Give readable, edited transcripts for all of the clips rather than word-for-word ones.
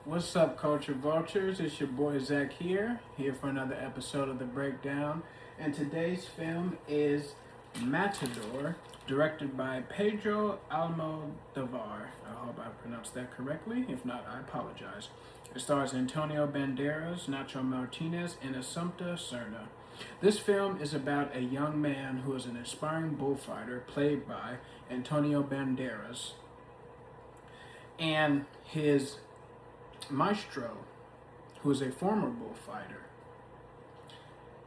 What's up, Culture Vultures? It's your boy Zach here for another episode of The Breakdown. And today's film is Matador, directed by Pedro Almodovar. I hope I pronounced that correctly. If not, I apologize. It stars Antonio Banderas, Nacho Martinez, and Assumpta Serna. This film is about a young man who is an aspiring bullfighter played by Antonio Banderas and his maestro, who is a former bullfighter,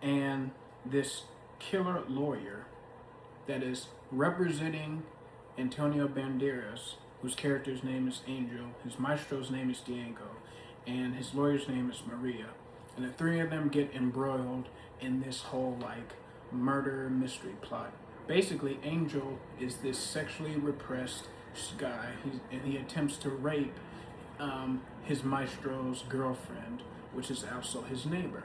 and this killer lawyer that is representing Antonio Banderas, whose character's name is Angel, his maestro's name is Diego, and his lawyer's name is Maria. And the three of them get embroiled in this whole murder mystery plot. Basically, Angel is this sexually repressed guy, and he attempts to rape his maestro's girlfriend, which is also his neighbor.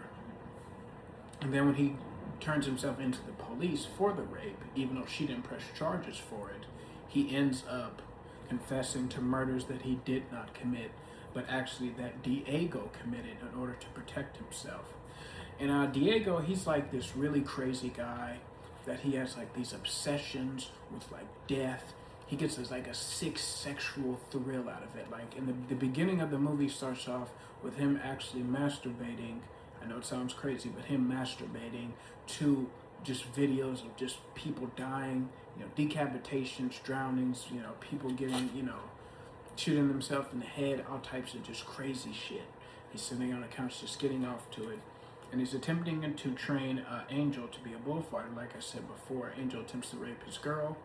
And then when he turns himself into the police for the rape, even though she didn't press charges for it, he ends up confessing to murders that he did not commit, but actually that Diego committed in order to protect himself. And Diego, he's like this really crazy guy that he has these obsessions with death. He gets this a sick sexual thrill out of it. In the beginning of the movie starts off with him actually masturbating. I know it sounds crazy, but him masturbating to just videos of just people dying, decapitations, drownings, people getting, shooting themselves in the head, all types of just crazy shit. He's sitting on a couch just getting off to it. And he's attempting to train Angel to be a bullfighter. Like I said before, Angel attempts to rape his girl.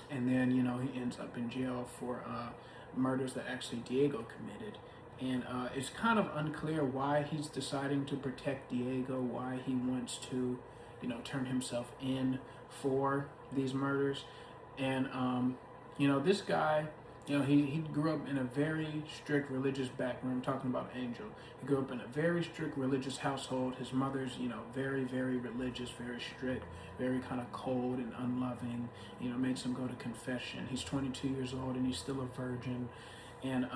And then, he ends up in jail for murders that actually Diego committed. And it's kind of unclear why he's deciding to protect Diego, why he wants to, turn himself in for these murders. And, this guy, he grew up in a very strict religious background. I'm talking about Angel. He grew up in a very strict religious household. His mother's, very, very religious, very strict, very kind of cold and unloving, makes him go to confession. He's 22 years old and he's still a virgin. And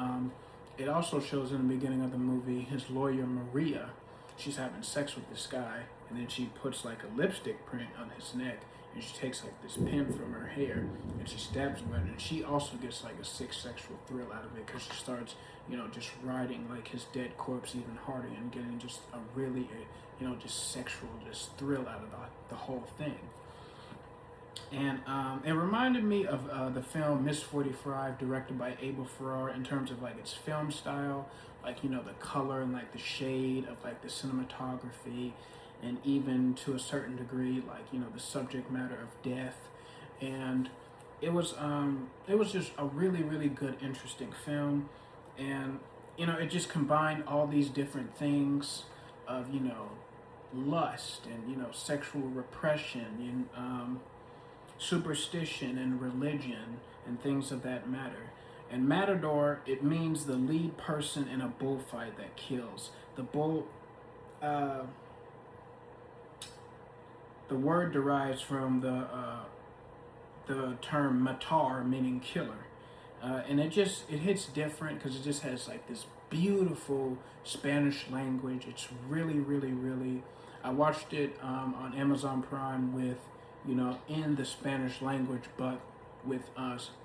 it also shows in the beginning of the movie, his lawyer, Maria, she's having sex with this guy, and then she puts a lipstick print on his neck, and she takes this pin from her hair and she stabs him with it, and she also gets a sick sexual thrill out of it because she starts just riding his dead corpse even harder and getting just a really just sexual just thrill out of the whole thing. And it reminded me of the film Miss 45, directed by Abel Ferrara, in terms of its film style, the color and the shade of the cinematography, and even to a certain degree the subject matter of death. And it was just a really, really good, interesting film. And it just combined all these different things of lust and sexual repression and superstition and religion and things of that matter. And Matador, it means the lead person in a bullfight that kills. The word derives from the term matar, meaning killer. And it hits different because it just has this beautiful Spanish language. It's really, really, really. I watched it on Amazon Prime with, in the Spanish language, but with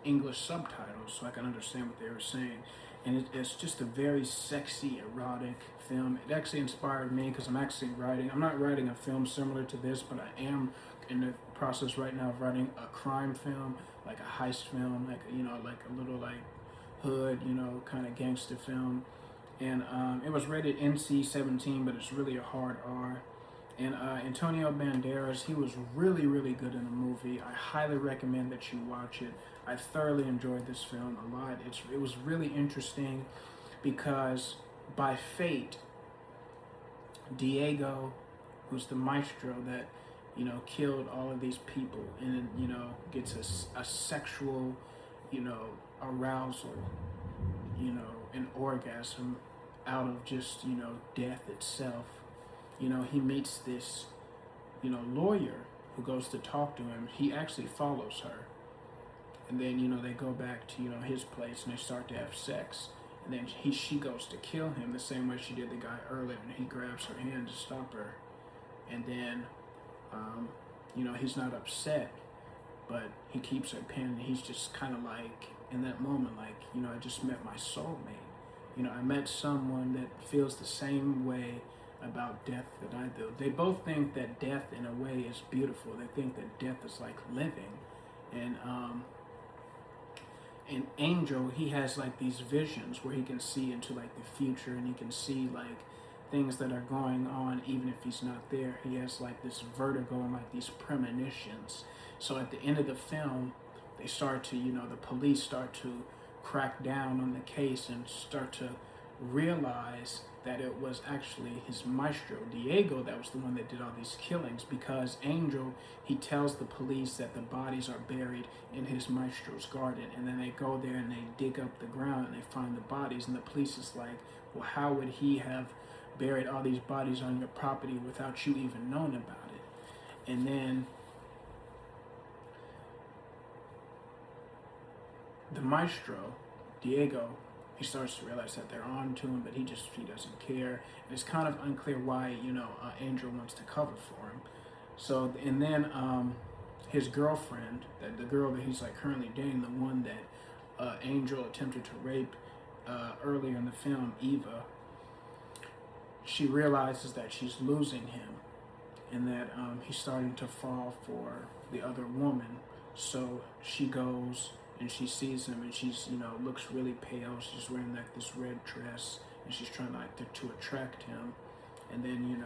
English subtitles so I can understand what they were saying. And it's just a very sexy, erotic film. It actually inspired me because I'm not writing a film similar to this, but I am in the process right now of writing a crime film, a heist film, a little hood, kind of gangster film. And it was rated NC-17, but it's really a hard R. And Antonio Banderas, he was really, really good in the movie. I highly recommend that you watch it. I thoroughly enjoyed this film a lot. It was really interesting because by fate, Diego, who's the maestro that, killed all of these people, and, gets a sexual, arousal, an orgasm out of just, death itself. He meets this, lawyer who goes to talk to him. He actually follows her. And then, they go back to, his place and they start to have sex. and then she goes to kill him the same way she did the guy earlier, and he grabs her hand to stop her, and then he's not upset, but he keeps her pinned, and he's just kind of like, in that moment, like, I just met my soulmate. I met someone that feels the same way about death that I do. They both think that death, in a way, is beautiful. They think that death is like living. And Angel, he has like these visions where he can see into like the future, and he can see like things that are going on even if he's not there. He has like this vertigo and like these premonitions. So at the end of the film, they start to, the police start to crack down on the case and start to realize that it was actually his maestro, Diego, that was the one that did all these killings, because Angel, he tells the police that the bodies are buried in his maestro's garden, and then they go there and they dig up the ground and they find the bodies, and the police is like, well, how would he have buried all these bodies on your property without you even knowing about it? And then the maestro, Diego, he starts to realize that they're on to him, but he doesn't care. And it's kind of unclear why, Angel wants to cover for him. So, and then his girlfriend, the girl that he's like currently dating, the one that Angel attempted to rape earlier in the film, Eva, she realizes that she's losing him, and that he's starting to fall for the other woman. So she goes and she sees him, and she's, looks really pale. She's wearing like this red dress, and she's trying to attract him. And then,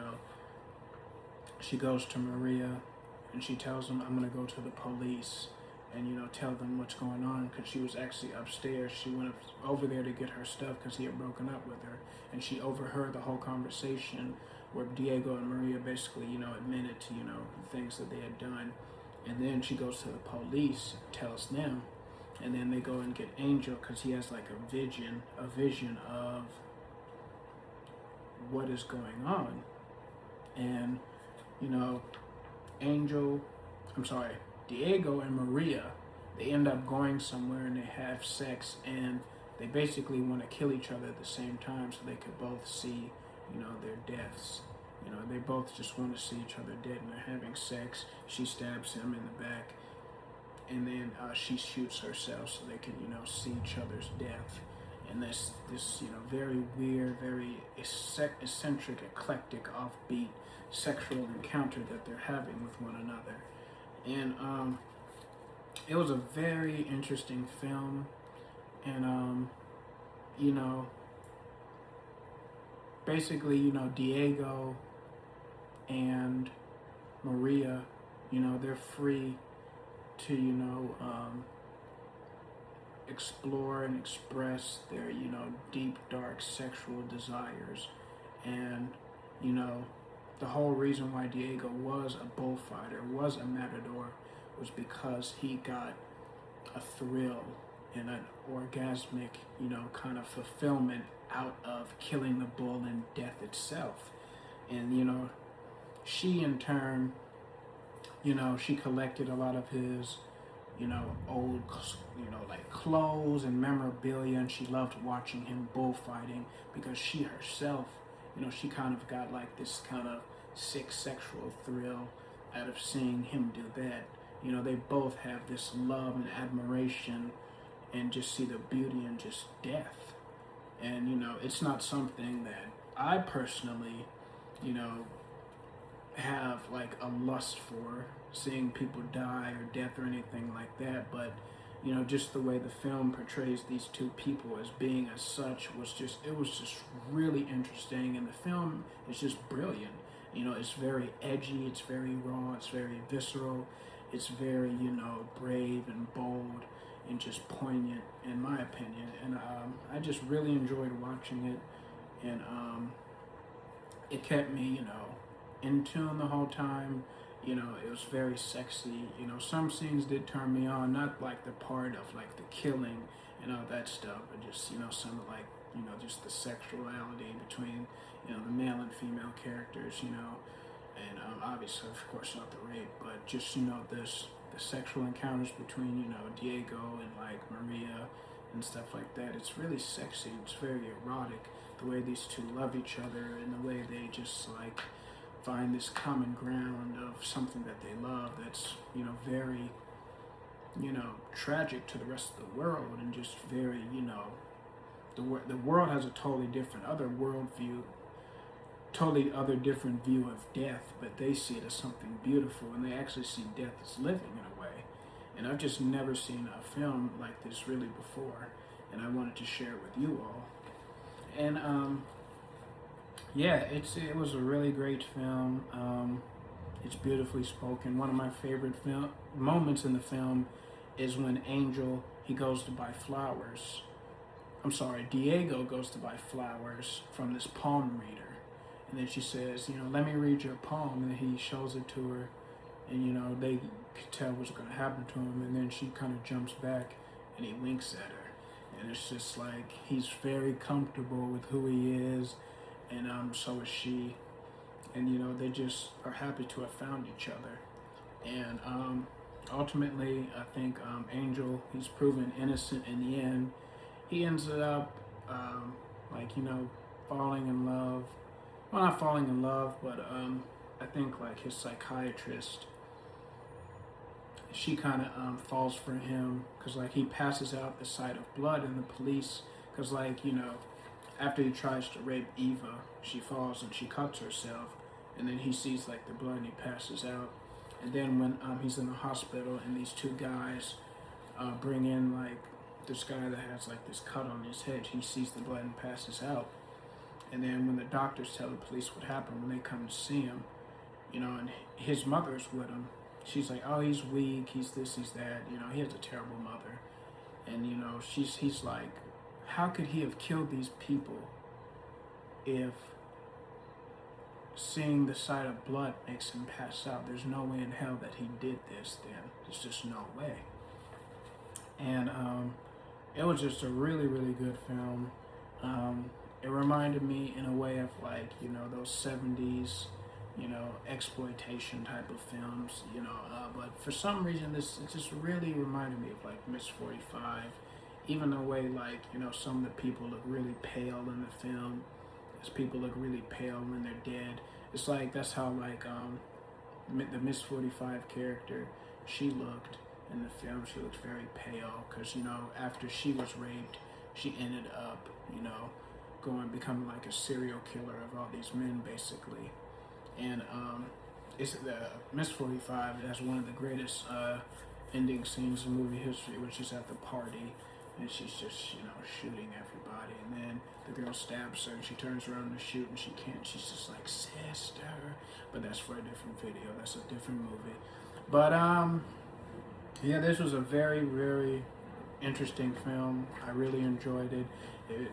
she goes to Maria, and she tells him, I'm gonna go to the police and, tell them what's going on, because she was actually upstairs. She went over there to get her stuff because he had broken up with her, and she overheard the whole conversation where Diego and Maria basically, admitted to, the things that they had done. And then she goes to the police, tells them, and then they go and get Angel, because he has like a vision of what is going on. And, Diego and Maria, they end up going somewhere and they have sex, and they basically want to kill each other at the same time so they could both see, their deaths. They both just want to see each other dead, and they're having sex. She stabs him in the back, and then she shoots herself so they can, see each other's death. And this very weird, very eccentric, eclectic, offbeat sexual encounter that they're having with one another. And it was a very interesting film, and basically, Diego and Maria, they're free to, explore and express their, deep, dark sexual desires. And, the whole reason why Diego was a bullfighter, was a matador, was because he got a thrill and an orgasmic, kind of fulfillment out of killing the bull and death itself. And, she in turn, she collected a lot of his, old, like clothes and memorabilia, and she loved watching him bullfighting, because she herself, she kind of got like this kind of sick sexual thrill out of seeing him do that. They both have this love and admiration, and just see the beauty in just death. And, it's not something that I personally, have like a lust for, seeing people die or death or anything like that, but just the way the film portrays these two people as being as such was just really interesting. And the film is just brilliant. It's very edgy, it's very raw, it's very visceral, it's very brave and bold and just poignant, in my opinion. And I just really enjoyed watching it, and it kept me in tune the whole time. It was very sexy. Some scenes did turn me on, not like the part of like the killing and all that stuff, but just, some of like, just the sexuality between, the male and female characters, and obviously, of course, not the rape, but just, the sexual encounters between, Diego and like Maria, and stuff like that. It's really sexy. It's very erotic, the way these two love each other and the way they just like find this common ground of something that they love that's, you know, very, you know, tragic to the rest of the world, and just very, you know, the world has a totally different other worldview, totally other different view of death, but they see it as something beautiful, and they actually see death as living in a way. And I've just never seen a film like this really before, and I wanted to share it with you all. And yeah, it was a really great film. It's beautifully spoken. One of my favorite moments in the film is when he goes to buy flowers. I'm sorry, Diego goes to buy flowers from this palm reader. And then she says, you know, let me read your palm. And he shows it to her. And, you know, they could tell what's going to happen to him. And then she kind of jumps back and he winks at her. And it's just like, he's very comfortable with who he is. And so is she. And, you know, they just are happy to have found each other. And ultimately, I think Angel, he's proven innocent in the end. He ends up, like, you know, falling in love. Well, not falling in love, but I think, like, his psychiatrist, she kind of falls for him because, like, he passes out the sight of blood in the police because, like, you know, after he tries to rape Eva, she falls and she cuts herself, and then he sees, like, the blood and he passes out. And then when he's in the hospital and these two guys bring in, like, this guy that has, like, this cut on his head, he sees the blood and passes out. And then when the doctors tell the police what happened, when they come to see him, you know, and his mother's with him, she's like, oh, he's weak, he's this, he's that, you know, he has a terrible mother. And, you know, he's like, how could he have killed these people if seeing the sight of blood makes him pass out? There's no way in hell that he did this then. There's just no way. And it was just a really, really good film. It reminded me in a way of, like, you know, those 70s, you know, exploitation type of films, you know, but for some reason it just really reminded me of, like, Miss 45, even the way, like, you know, some of the people look really pale in the film, as people look really pale when they're dead. It's like, that's how, like, the Miss 45 character, she looked in the film. She looked very pale because, you know, after she was raped, she ended up, you know, becoming like a serial killer of all these men, basically. And it's the Miss 45 has one of the greatest ending scenes in movie history, which is at the party, and she's just, you know, shooting everybody, and then the girl stabs her, and she turns around to shoot, and she can't. She's just like, sister. But that's for a different video. That's a different movie. But yeah, this was a very, very interesting film. I really enjoyed it.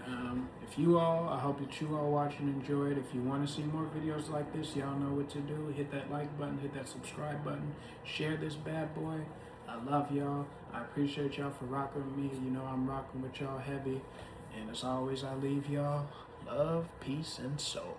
I hope that you all watch and enjoy it. If you want to see more videos like this, y'all know what to do. Hit that like button, hit that subscribe button, share this bad boy. I love y'all. I appreciate y'all for rocking with me. You know I'm rocking with y'all heavy. And as always, I leave y'all love, peace, and soul.